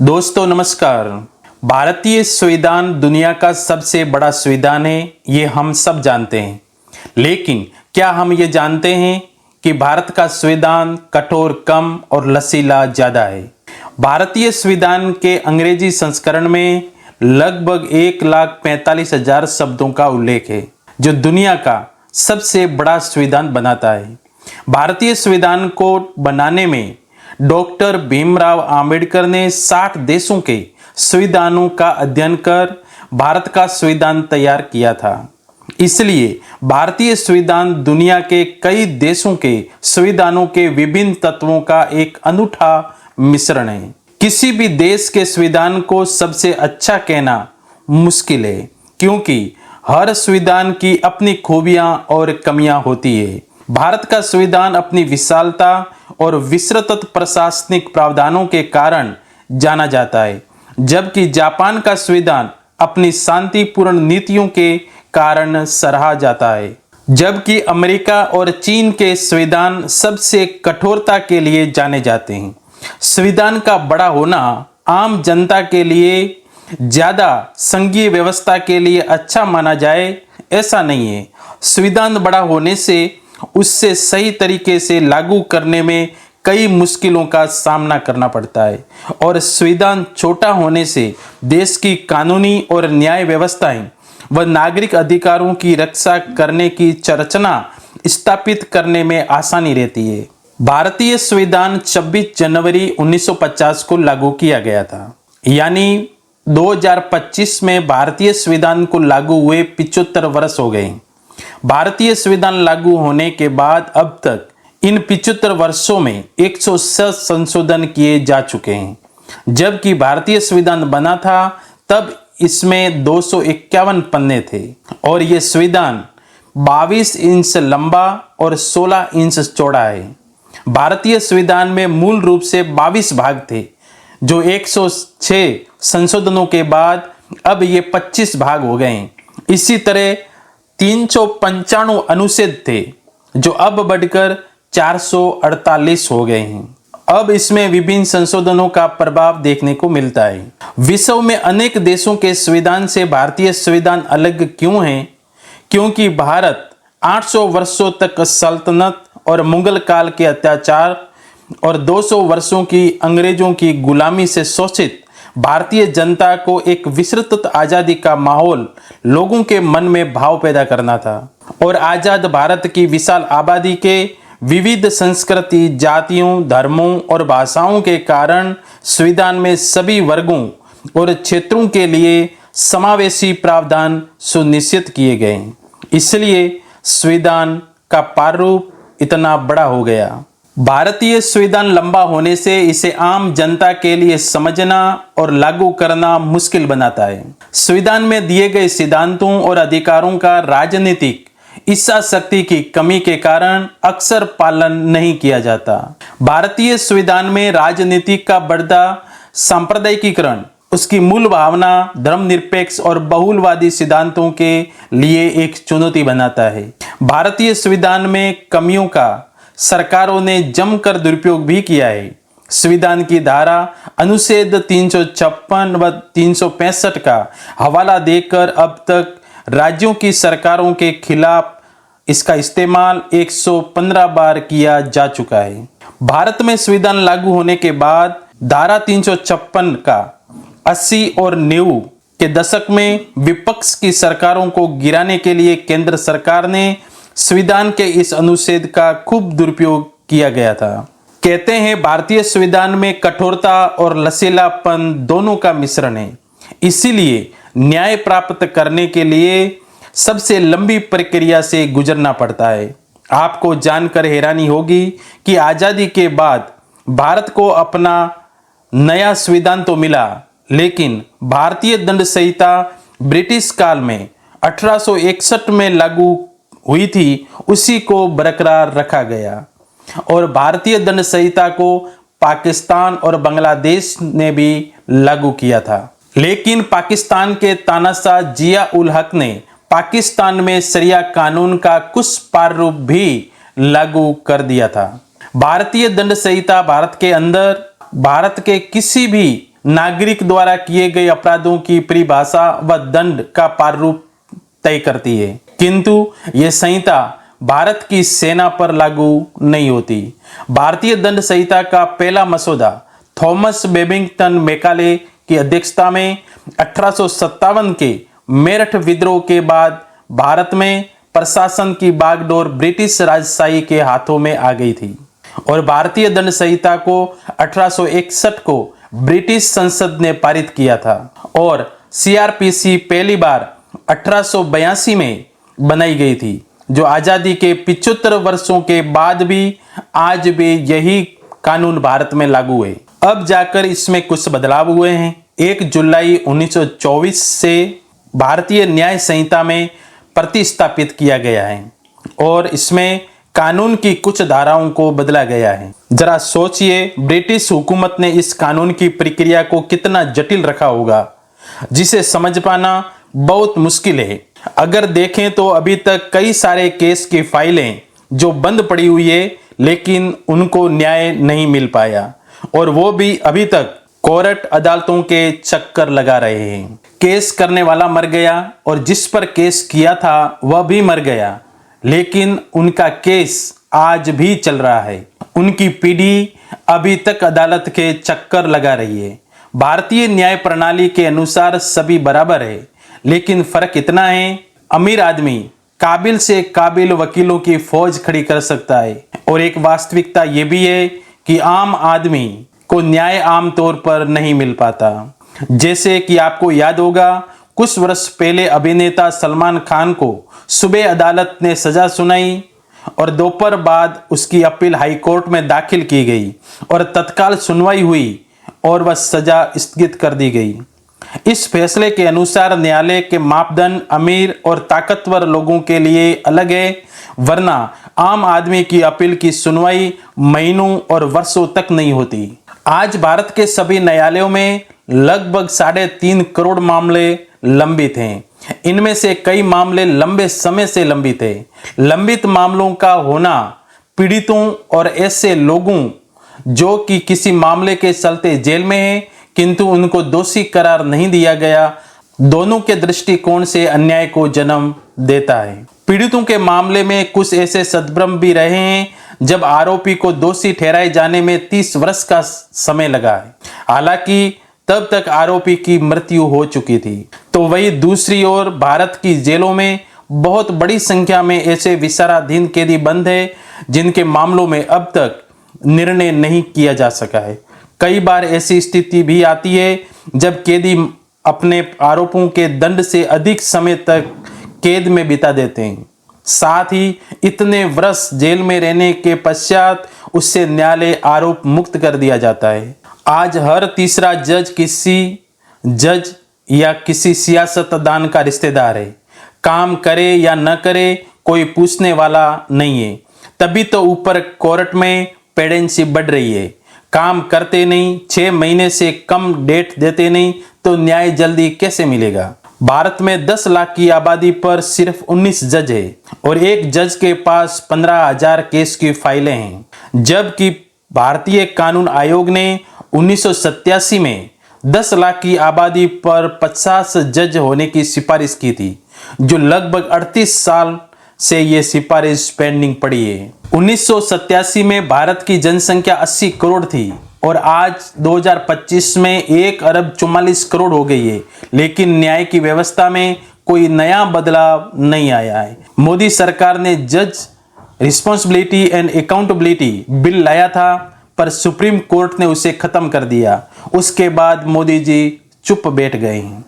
दोस्तों नमस्कार। भारतीय संविधान दुनिया का सबसे बड़ा संविधान है, ये हम सब जानते हैं। लेकिन क्या हम ये जानते हैं कि भारत का संविधान कठोर कम और लचीला ज़्यादा है। भारतीय संविधान के अंग्रेजी संस्करण में लगभग 1,45,000 शब्दों का उल्लेख है, जो दुनिया का सबसे बड़ा संविधान बनाता है। भारतीय संविधान को बनाने में डॉक्टर भीमराव अंबेडकर ने 60 देशों के संविधानों का अध्ययन कर भारत का संविधान तैयार किया था। इसलिए भारतीय संविधान दुनिया के कई देशों के संविधानों के विभिन्न तत्वों का एक अनूठा मिश्रण है। किसी भी देश के संविधान को सबसे अच्छा कहना मुश्किल है, क्योंकि हर संविधान की अपनी खूबियां और कमियां होती है। भारत का संविधान अपनी विशालता और विस्तृत प्रशासनिक प्रावधानों के कारण जाना जाता है, जबकि जापान का संविधान अपनी शांतिपूर्ण नीतियों के कारण सराहा जाता है। जबकि अमेरिका और चीन के संविधान सबसे कठोरता के लिए जाने जाते हैं। संविधान का बड़ा होना आम जनता के लिए ज्यादा संघीय व्यवस्था के लिए अच्छा माना जाए, ऐसा नहीं है। संविधान बड़ा होने से उससे सही तरीके से लागू करने में कई मुश्किलों का सामना करना पड़ता है, और संविधान छोटा होने से देश की कानूनी और न्याय व्यवस्थाएं व नागरिक अधिकारों की रक्षा करने की संरचना स्थापित करने में आसानी रहती है। भारतीय संविधान 26 जनवरी 1950 को लागू किया गया था, यानी 2025 में भारतीय संविधान को लागू हुए 75 वर्ष हो गए। भारतीय संविधान लागू होने के बाद अब तक इन 75 वर्षों में 107 संशोधन किए जा चुके हैं। जबकि भारतीय संविधान बना था तब इसमें 251 पन्ने थे, और ये संविधान 22 इंच लंबा और 16 इंच चौड़ा है। भारतीय संविधान में मूल रूप से 22 भाग थे, जो 106 संशोधनों के बाद अब ये 25 भाग हो गए। इसी तरह 395 अनुच्छेद थे, जो अब बढ़कर 448 हो गए हैं। अब इसमें विभिन्न संशोधनों का प्रभाव देखने को मिलता है। विश्व में अनेक देशों के संविधान से भारतीय संविधान अलग क्यों है? क्योंकि भारत 800 वर्षों तक सल्तनत और मुगल काल के अत्याचार और 200 वर्षों की अंग्रेजों की गुलामी से शोषित भारतीय जनता को एक विस्तृत आजादी का माहौल लोगों के मन में भाव पैदा करना था, और आजाद भारत की विशाल आबादी के विविध संस्कृति, जातियों, धर्मों और भाषाओं के कारण संविधान में सभी वर्गों और क्षेत्रों के लिए समावेशी प्रावधान सुनिश्चित किए गए। इसलिए संविधान का प्रारूप इतना बड़ा हो गया। भारतीय संविधान लंबा होने से इसे आम जनता के लिए समझना और लागू करना मुश्किल बनाता है। संविधान में दिए गए सिद्धांतों और अधिकारों का राजनीतिक इच्छा शक्ति की कमी के कारण अक्सर पालन नहीं किया जाता। भारतीय संविधान में राजनीति का बढ़ता सांप्रदायिकीकरण उसकी मूल भावना धर्मनिरपेक्ष और बहुलवादी सिद्धांतों के लिए एक चुनौती बनाता है। भारतीय संविधान में कमियों का सरकारों ने जमकर दुरुपयोग भी किया है। संविधान की धारा अनुच्छेद 356 व 365 का हवाला देकर अब तक राज्यों की सरकारों के खिलाफ इसका इस्तेमाल 115 बार किया जा चुका है। भारत में संविधान लागू होने के बाद धारा 356 का 80 और 90 के दशक में विपक्ष की सरकारों को गिराने के लिए केंद्र सरकार ने संविधान के इस अनुच्छेद का खूब दुरुपयोग किया गया था। कहते हैं भारतीय संविधान में कठोरता और लचीलापन दोनों का मिश्रण है। इसीलिए न्याय प्राप्त करने के लिए सबसे लंबी प्रक्रिया से गुजरना पड़ता है। आपको जानकर हैरानी होगी कि आजादी के बाद भारत को अपना नया संविधान तो मिला, लेकिन भारतीय दंड संहिता ब्रिटिश काल में 1861 में लागू हुई थी, उसी को बरकरार रखा गया, और भारतीय दंड संहिता को पाकिस्तान और बांग्लादेश ने भी लागू किया था। लेकिन पाकिस्तान के तानाशाह जिया उल हक ने पाकिस्तान में शरिया कानून का कुछ प्रारूप भी लागू कर दिया था। भारतीय दंड संहिता भारत के अंदर भारत के किसी भी नागरिक द्वारा किए गए अपराधों की परिभाषा व दंड का प्रारूप तय करती है, किंतु यह संहिता भारत की सेना पर लागू नहीं होती। भारतीय दंड संहिता का पहला मसौदा थॉमस बेबिंगटन मैकाले की अध्यक्षता में 1857 के मेरठ विद्रोह के बाद भारत में प्रशासन की बागडोर ब्रिटिश राजशाही के हाथों में आ गई थी और भारतीय दंड संहिता को 1861 को ब्रिटिश संसद ने पारित किया था और सीआरपीसी पहली बार 1882 में बनाई गई थी, जो आजादी के 75 वर्षों के बाद भी आज भी यही कानून भारत में लागू है। अब जाकर इसमें कुछ बदलाव हुए हैं। 1 जुलाई 1924 से भारतीय न्याय संहिता में प्रतिस्थापित किया गया है और इसमें कानून की कुछ धाराओं को बदला गया है। जरा सोचिए, ब्रिटिश हुकूमत ने इस कानून की प्रक्रिया को कितना जटिल रखा होगा, जिसे समझ पाना बहुत मुश्किल है। अगर देखें तो अभी तक कई सारे केस की फाइलें जो बंद पड़ी हुई है, लेकिन उनको न्याय नहीं मिल पाया और वो भी अभी तक कोर्ट अदालतों के चक्कर लगा रहे हैं। केस करने वाला मर गया और जिस पर केस किया था वह भी मर गया, लेकिन उनका केस आज भी चल रहा है। उनकी पीढ़ी अभी तक अदालत के चक्कर लगा रही है। भारतीय न्याय प्रणाली के अनुसार सभी बराबर है, लेकिन फर्क इतना है, अमीर आदमी काबिल से काबिल वकीलों की फौज खड़ी कर सकता है और एक वास्तविकता यह भी है कि आम आदमी को न्याय आमतौर पर नहीं मिल पाता। जैसे कि आपको याद होगा, कुछ वर्ष पहले अभिनेता सलमान खान को सुबह अदालत ने सजा सुनाई और दोपहर बाद उसकी अपील हाई कोर्ट में दाखिल की गई और तत्काल सुनवाई हुई और वह सजा स्थगित कर दी गई। इस फैसले के अनुसार न्यायालय के मापदंड अमीर और ताकतवर लोगों के लिए अलग है, वरना आम आदमी की अपील की सुनवाई महीनों और वर्षों तक नहीं होती। आज भारत के सभी न्यायालयों में लगभग 3.5 करोड़ मामले लंबित हैं। इनमें से कई मामले लंबे समय से लंबित है। लंबित मामलों का होना पीड़ितों और ऐसे लोगों जो कि किसी मामले के चलते जेल में हैं किंतु उनको दोषी करार नहीं दिया गया, दोनों के दृष्टिकोण से अन्याय को जन्म देता है। पीड़ितों के मामले में कुछ ऐसे सद्भ्रम भी रहे हैं जब आरोपी को दोषी ठहराए जाने में 30 वर्ष का समय लगा है, हालांकि तब तक आरोपी की मृत्यु हो चुकी थी। तो वही दूसरी ओर भारत की जेलों में बहुत बड़ी संख्या में ऐसे विचाराधीन कैदी बंद है जिनके मामलों में अब तक निर्णय नहीं किया जा सका है। कई बार ऐसी स्थिति भी आती है जब कैदी अपने आरोपों के दंड से अधिक समय तक कैद में बिता देते हैं। साथ ही इतने वर्ष जेल में रहने के पश्चात उससे न्यायालय आरोप मुक्त कर दिया जाता है। आज हर तीसरा जज किसी जज या किसी सियासतदान का रिश्तेदार है। काम करे या न करे कोई पूछने वाला नहीं है। तभी तो ऊपर कोर्ट में पेंडेंसी बढ़ रही है। काम करते नहीं, 6 महीने से कम डेट देते नहीं, तो न्याय जल्दी कैसे मिलेगा। भारत में 10 लाख की आबादी पर सिर्फ 19 जज है और एक जज के पास 15,000 केस की फाइलें हैं, जबकि भारतीय कानून आयोग ने 1987 में 10 लाख की आबादी पर 50 जज होने की सिफारिश की थी, जो लगभग 38 साल से ये सिफारिश पेंडिंग पड़ी है। 1987 में भारत की जनसंख्या 80 करोड़ थी और आज 2025 में 1 अरब 44 करोड़ हो गई है, लेकिन न्याय की व्यवस्था में कोई नया बदलाव नहीं आया है। मोदी सरकार ने जज रिस्पॉन्सिबिलिटी एंड अकाउंटेबिलिटी बिल लाया था, पर सुप्रीम कोर्ट ने उसे खत्म कर दिया। उसके बाद मोदी जी चुप बैठ गए हैं।